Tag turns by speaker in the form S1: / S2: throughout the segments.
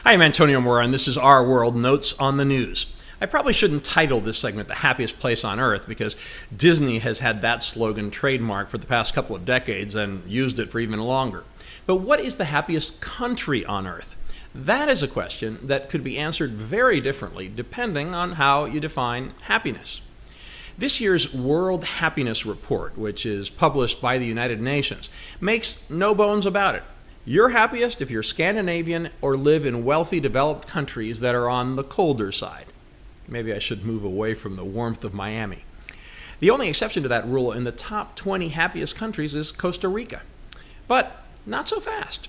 S1: Hi, I'm Antonio Mora, and this is Our World Notes on the News. I probably shouldn't title this segment The Happiest Place on Earth because Disney has had that slogan trademarked for the past couple of decades and used it for even longer. But what is the happiest country on Earth? That is a question that could be answered very differently depending on how you define happiness. This year's World Happiness Report, which is published by the United Nations, makes no bones about it. You're happiest if you're Scandinavian or live in wealthy, developed countries that are on the colder side. Maybe I should move away from the warmth of Miami. The only exception to that rule in the top 20 happiest countries is Costa Rica. But not so fast.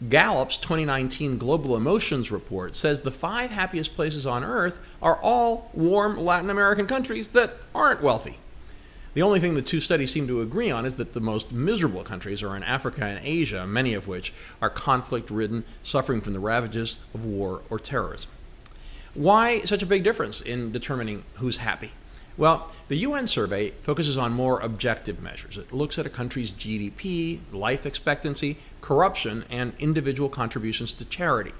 S1: Gallup's 2019 Global Emotions Report says the 5 happiest places on Earth are all warm Latin American countries that aren't wealthy. The only thing the two studies seem to agree on is that the most miserable countries are in Africa and Asia, many of which are conflict-ridden, suffering from the ravages of war or terrorism. Why such a big difference in determining who's happy? Well, the UN survey focuses on more objective measures. It looks at a country's GDP, life expectancy, corruption, and individual contributions to charity.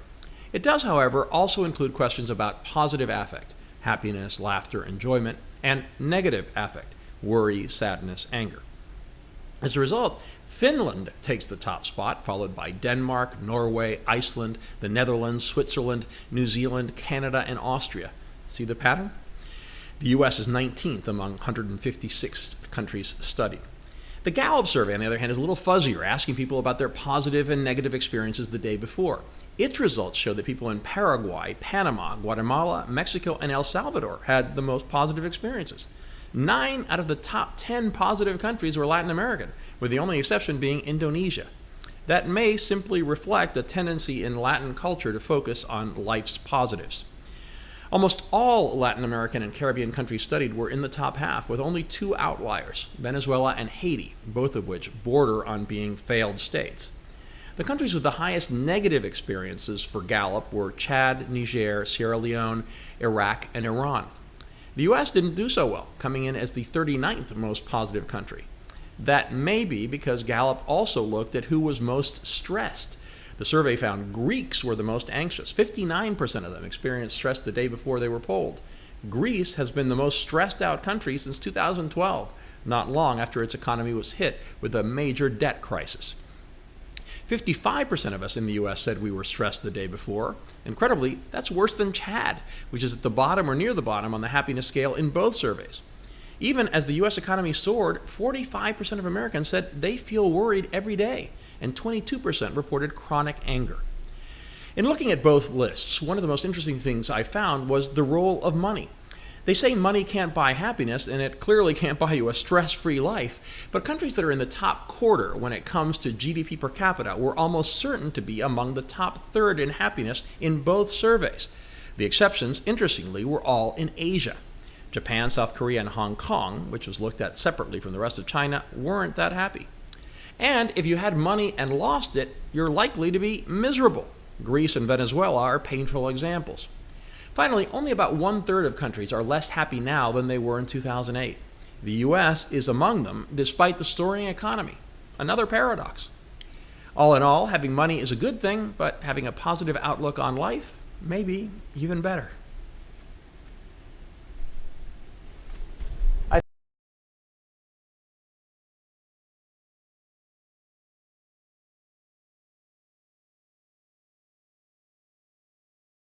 S1: It does, however, also include questions about positive affect, happiness, laughter, enjoyment, and negative affect, worry, sadness, anger. As a result, Finland takes the top spot, followed by Denmark, Norway, Iceland, the Netherlands, Switzerland, New Zealand, Canada, and Austria. See the pattern? The U.S. is 19th among 156 countries studied. The Gallup survey, on the other hand, is a little fuzzier, asking people about their positive and negative experiences the day before. Its results show that people in Paraguay, Panama, Guatemala, Mexico, and El Salvador had the most positive experiences. 9 out of the top 10 positive countries were Latin American, with the only exception being Indonesia. That may simply reflect a tendency in Latin culture to focus on life's positives. Almost all Latin American and Caribbean countries studied were in the top half, with only 2 outliers, Venezuela and Haiti, both of which border on being failed states. The countries with the highest negative experiences for Gallup were Chad, Niger, Sierra Leone, Iraq, and Iran. The U.S. didn't do so well, coming in as the 39th most positive country. That may be because Gallup also looked at who was most stressed. The survey found Greeks were the most anxious. 59% of them experienced stress the day before they were polled. Greece has been the most stressed out country since 2012, not long after its economy was hit with a major debt crisis. 55% of us in the U.S. said we were stressed the day before. Incredibly, that's worse than Chad, which is at the bottom or near the bottom on the happiness scale in both surveys. Even as the U.S. economy soared, 45% of Americans said they feel worried every day, and 22% reported chronic anger. In looking at both lists, one of the most interesting things I found was the role of money. They say money can't buy happiness, and it clearly can't buy you a stress-free life, but countries that are in the top quarter when it comes to GDP per capita were almost certain to be among the top third in happiness in both surveys. The exceptions, interestingly, were all in Asia. Japan, South Korea, and Hong Kong, which was looked at separately from the rest of China, weren't that happy. And if you had money and lost it, you're likely to be miserable. Greece and Venezuela are painful examples. Finally, only about 1/3 of countries are less happy now than they were in 2008. The U.S. is among them, despite the soaring economy. Another paradox. All in all, having money is a good thing, but having a positive outlook on life may be even better.